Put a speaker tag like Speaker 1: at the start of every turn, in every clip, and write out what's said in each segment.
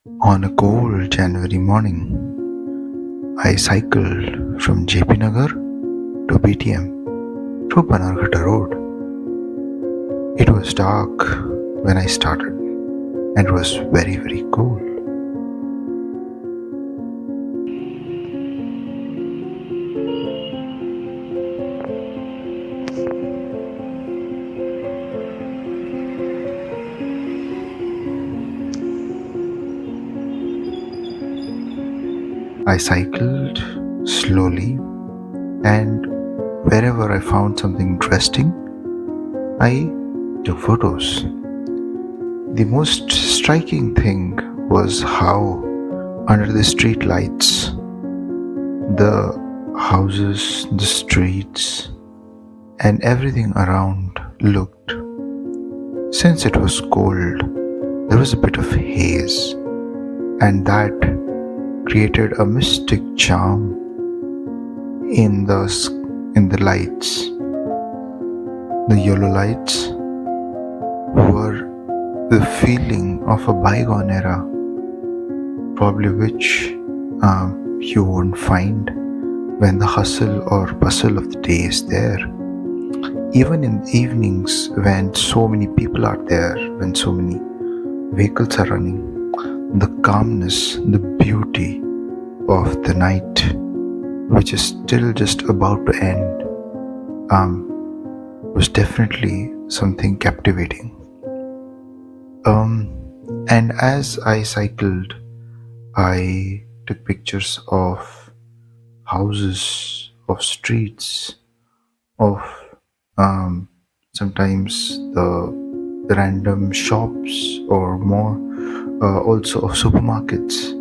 Speaker 1: On a cold January morning, I cycled from JP Nagar to BTM through Bannerghatta Road. It was dark when I started and it was very cold. I cycled slowly and wherever I found something interesting, I took photos. The most striking thing was how under the street lights, the houses, the streets, and everything around looked. Since it was cold, there was a bit of haze, and that created a mystic charm in the lights. The yellow lights were the feeling of a bygone era, probably which you won't find when the hustle or bustle of the day is there. Even in the evenings, when so many people are there, when so many vehicles are running, the calmness, the beauty of the night, which is still just about to end, was definitely something captivating. And as I cycled, I took pictures of houses, of streets, of sometimes the random shops or more, also of supermarkets.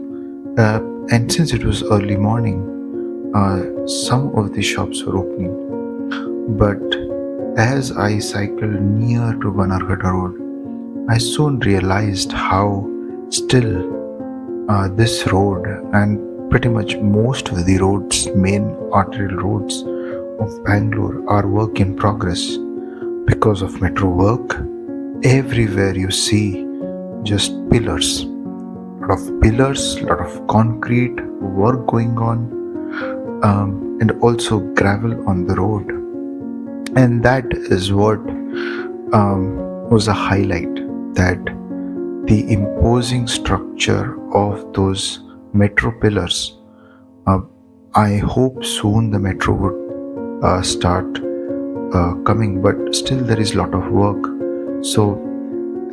Speaker 1: And since it was early morning, some of the shops were opening. But as I cycled near to Bannerghatta Road, I soon realized how still this road and pretty much most of the roads, main arterial roads of Bangalore, are work in progress because of metro work. Everywhere you see just pillars, lot of concrete work going on, and also gravel on the road, and that is what was a highlight, that the imposing structure of those metro pillars. I hope soon the metro would start coming, but still there is a lot of work. So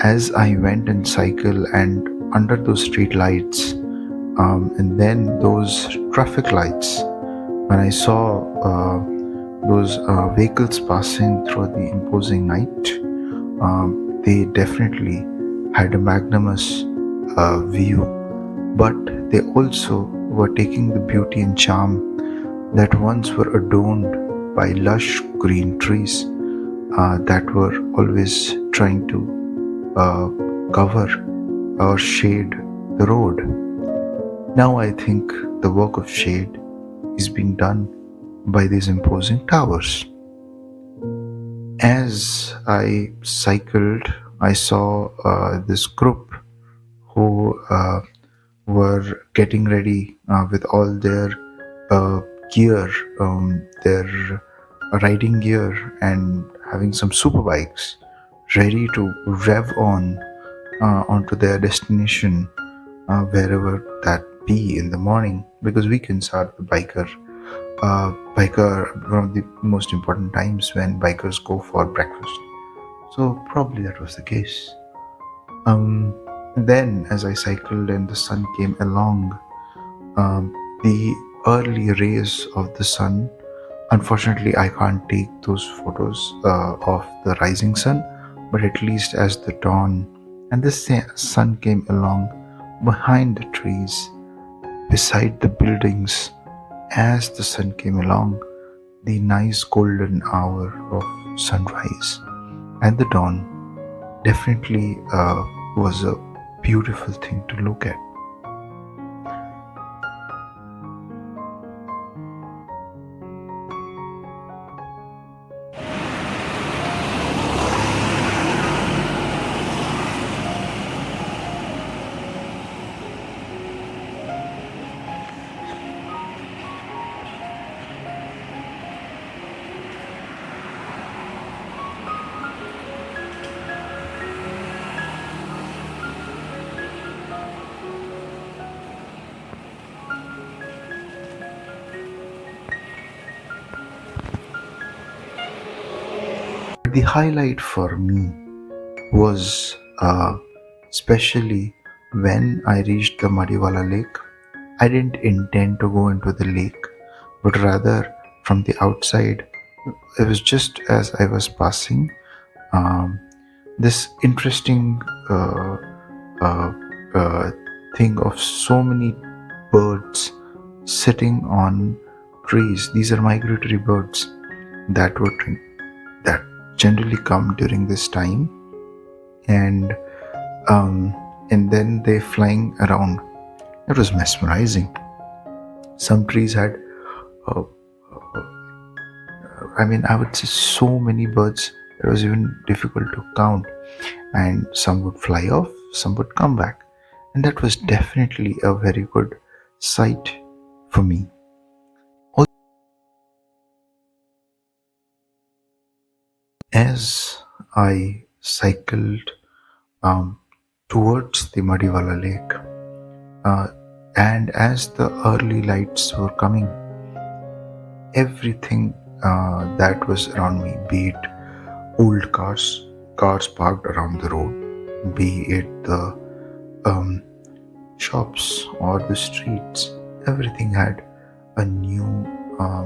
Speaker 1: as I went and cycle and under those street lights, and then those traffic lights, when I saw those vehicles passing through the imposing night, they definitely had a magnanimous view, but they also were taking the beauty and charm that once were adorned by lush green trees that were always trying to cover or shade the road. Now I think the work of shade is being done by these imposing towers. As I cycled, I saw this group who were getting ready with all their gear, their riding gear, and having some super bikes ready to rev on onto their destination, wherever that be in the morning, because weekends are the biker one of the most important times when bikers go for breakfast. So probably that was the case. Then as I cycled and the sun came along, the early rays of the sun, unfortunately I can't take those photos of the rising sun, but at least as the dawn and the sun came along behind the trees, beside the buildings, as the sun came along, the nice golden hour of sunrise and the dawn definitely was a beautiful thing to look at. the highlight for me was especially when I reached the Madiwala lake. I didn't intend to go into the lake, but rather from the outside. It was just as I was passing um, this interesting uh, uh, thing of so many birds sitting on trees. These are migratory birds that that generally come during this time, and um, and then they flying around. It was mesmerizing. Some trees had, uh, I mean, I would say so many birds. It was even difficult to count, and some would fly off, some would come back, and that was definitely a very good sight for me. As I cycled um, towards the Madiwala lake, uh, and as the early lights were coming, everything that was around me, be it old cars parked around the road, be it the um, shops or the streets, everything had a new uh,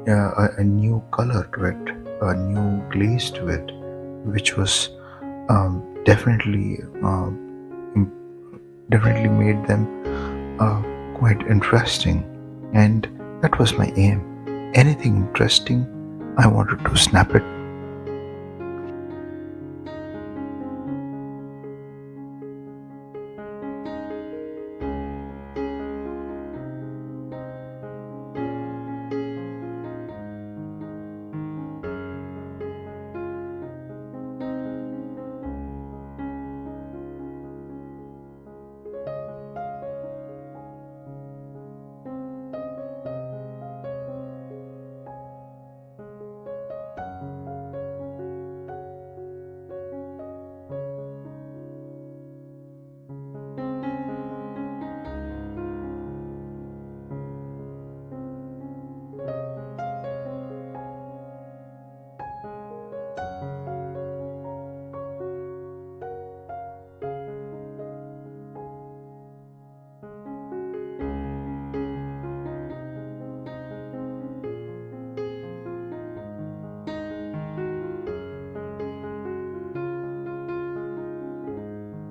Speaker 1: uh, a new color to it, a new glaze to it, which was definitely definitely made them quite interesting, and that was my aim. Anything interesting, I wanted to snap it.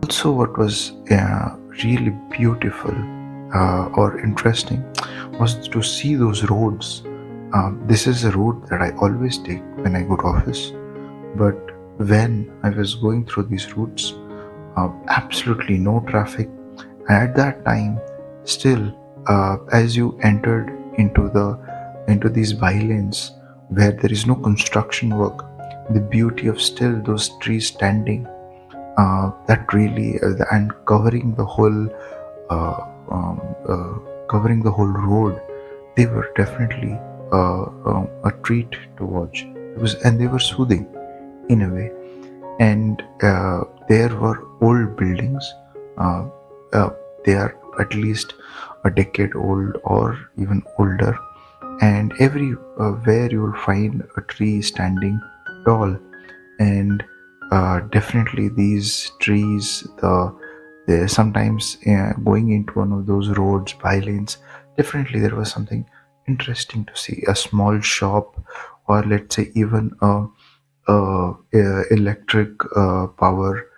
Speaker 1: Also, what was really beautiful or interesting was to see those roads. This is a road that I always take when I go to office, but when I was going through these routes, absolutely no traffic. And at that time, still, as you entered into these bylanes where there is no construction work, the beauty of still those trees standing, that really and uh, um, covering the whole road, they were definitely a treat to watch. It was, and they were soothing in a way. And there were old buildings. Uh, uh, they are at least a decade old or even older, and everywhere you will find a tree standing tall. And definitely these trees, they sometimes going into one of those roads by lanes, definitely there was something interesting to see. A small shop, or let's say even a electric power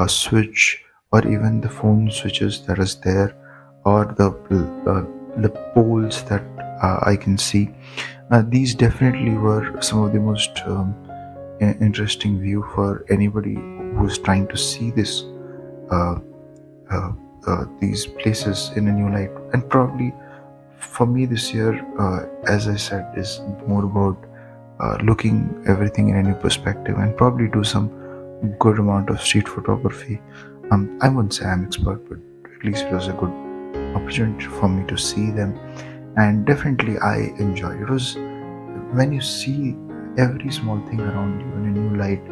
Speaker 1: switch, or even the phone switches that is there, or uh, the poles that I can see. These definitely were some of the most interesting view for anybody who's trying to see this uh, these places in a new light. And probably for me this year, as I said, is more about looking everything in a new perspective, and probably do some good amount of street photography. I wouldn't say I'm expert, but at least it was a good opportunity for me to see them, and definitely I enjoyed it. Was when you see every small thing around you in a new light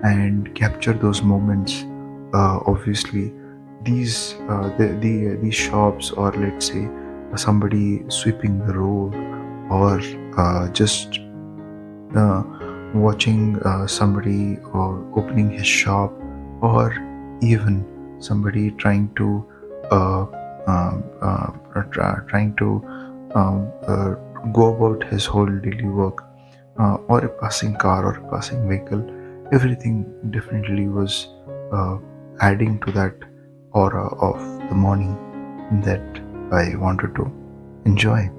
Speaker 1: and capture those moments. Obviously, these shops, or let's say somebody sweeping the road, or just watching somebody or opening his shop, or even somebody trying to uh, trying to go about his whole daily work, or a passing car or a passing vehicle, everything definitely was uh, adding to that aura of the morning that I wanted to enjoy.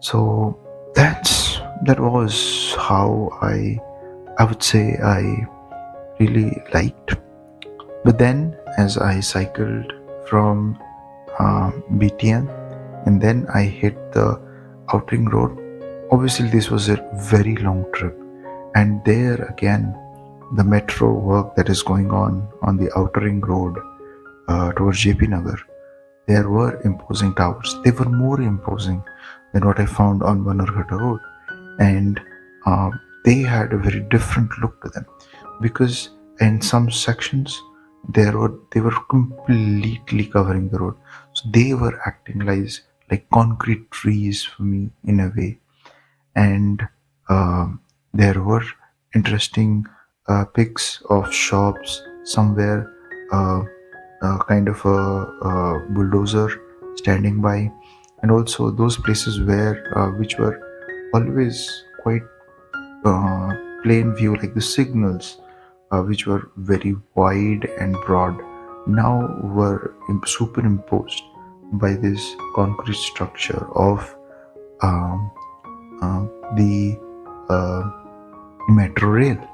Speaker 1: So that was how I would say I really liked. But then, as I cycled from BTM and then I hit the outing road, obviously this was a very long trip. And there again, the metro work that is going on the outer ring road towards JP Nagar, there were imposing towers. They were more imposing than what I found on Bannerghatta Road, and uh, they had a very different look to them, because in some sections they were completely covering the road, so they were acting like concrete trees for me in a way. And there were interesting pics of shops somewhere, uh, kind of a bulldozer standing by, and also those places where which were always quite uh, plain view, like the signals, which were very wide and broad, now were superimposed by this concrete structure of um, the uh, metro rail.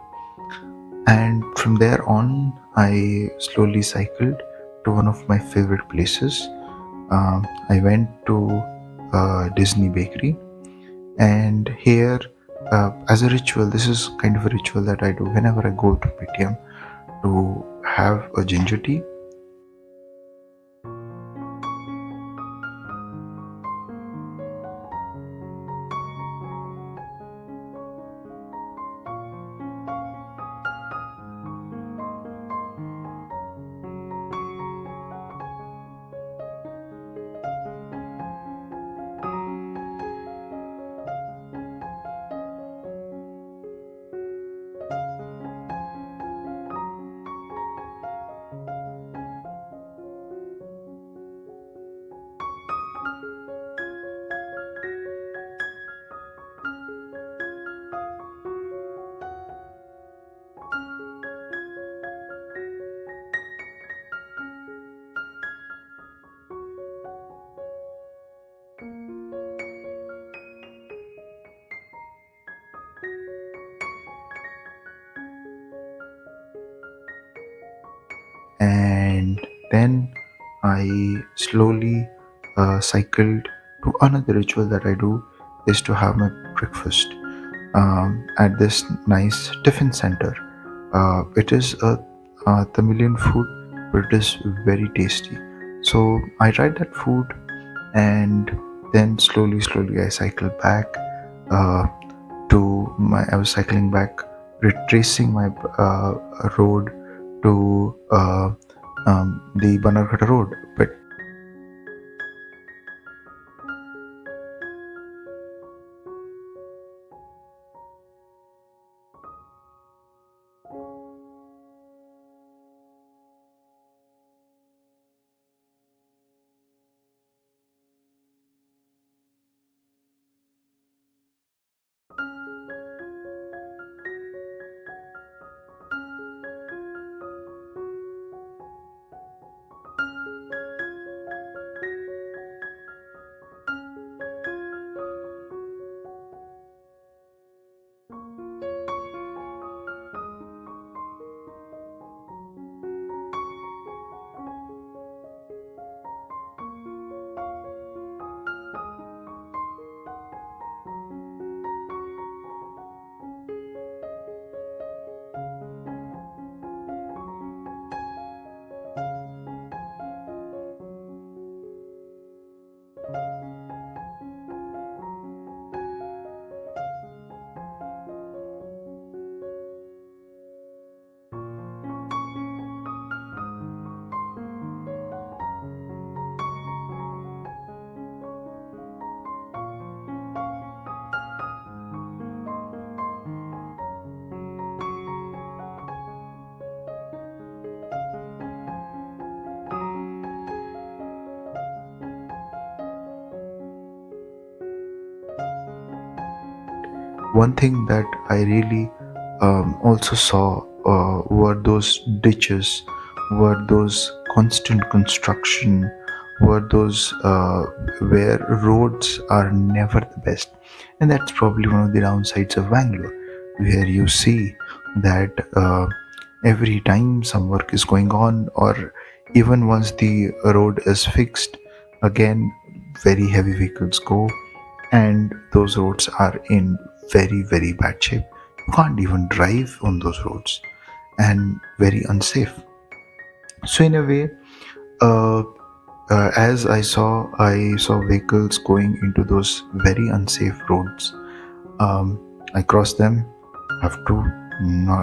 Speaker 1: And from there on, I slowly cycled to one of my favorite places. I went to Disney Bakery, and here, as a ritual, this is kind of a ritual that I do whenever I go to PTM to have a ginger tea. And then I slowly cycled to another ritual that I do, is to have my breakfast at this nice tiffin center. It is a Tamilian food, but it is very tasty. So I tried that food, and then slowly I cycled back uh, to my. I was cycling back, retracing my road to the Bannerghatta road. But one thing that I really also saw were those ditches, were those constant construction, were those where roads are never the best. And that's probably one of the downsides of Bangalore, where you see that every time some work is going on, or even once the road is fixed, again very heavy vehicles go, and those roads are in very, very bad shape. You can't even drive on those roads, and very unsafe. So in a way, uh, as I saw vehicles going into those very unsafe roads. I crossed them. Have to, no,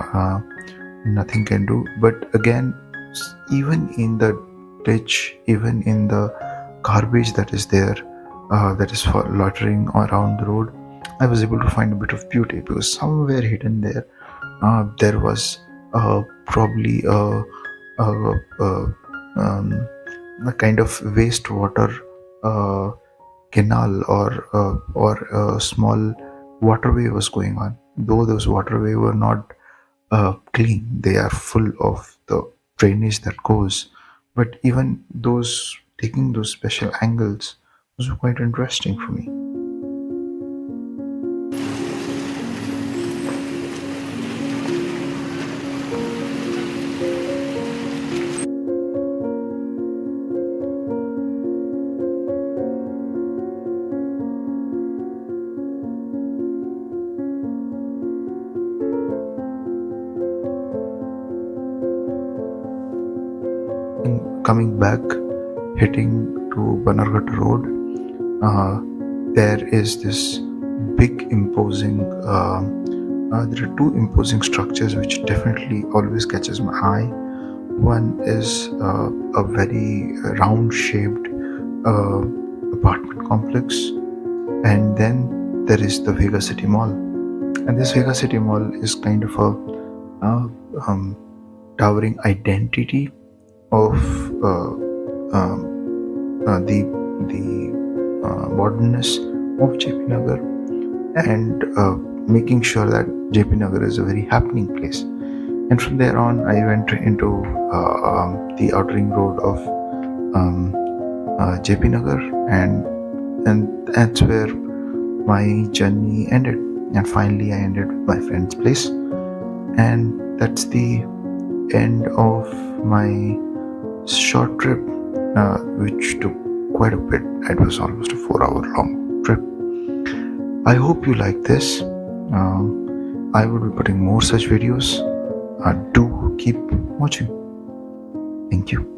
Speaker 1: nothing can do. But again, even in the ditch, even in the garbage that is there, that is for loitering around the road, I was able to find a bit of beauty, because somewhere hidden there, there was probably um, a kind of wastewater uh, canal, or a small waterway was going on. Though those waterway were not clean, they are full of the drainage that goes. But even those taking those special angles was quite interesting for me. And coming back, hitting to Bannerghatta Road, uh, there is this big imposing. There are two imposing structures which definitely always catches my eye. One is a very round-shaped uh, apartment complex, and then there is the Vega City Mall. And this Vega City Mall is kind of a uh, um, towering identity of the modernness of JP Nagar, and making sure that JP Nagar is a very happening place. And from there on, I went into the outer ring road of JP Nagar, and that's where my journey ended. And finally, I ended with my friend's place, and that's the end of my short trip, which took quite a bit. It was almost a 4 hour long trip. I hope you like this. I will be putting more such videos. Do keep watching. Thank you.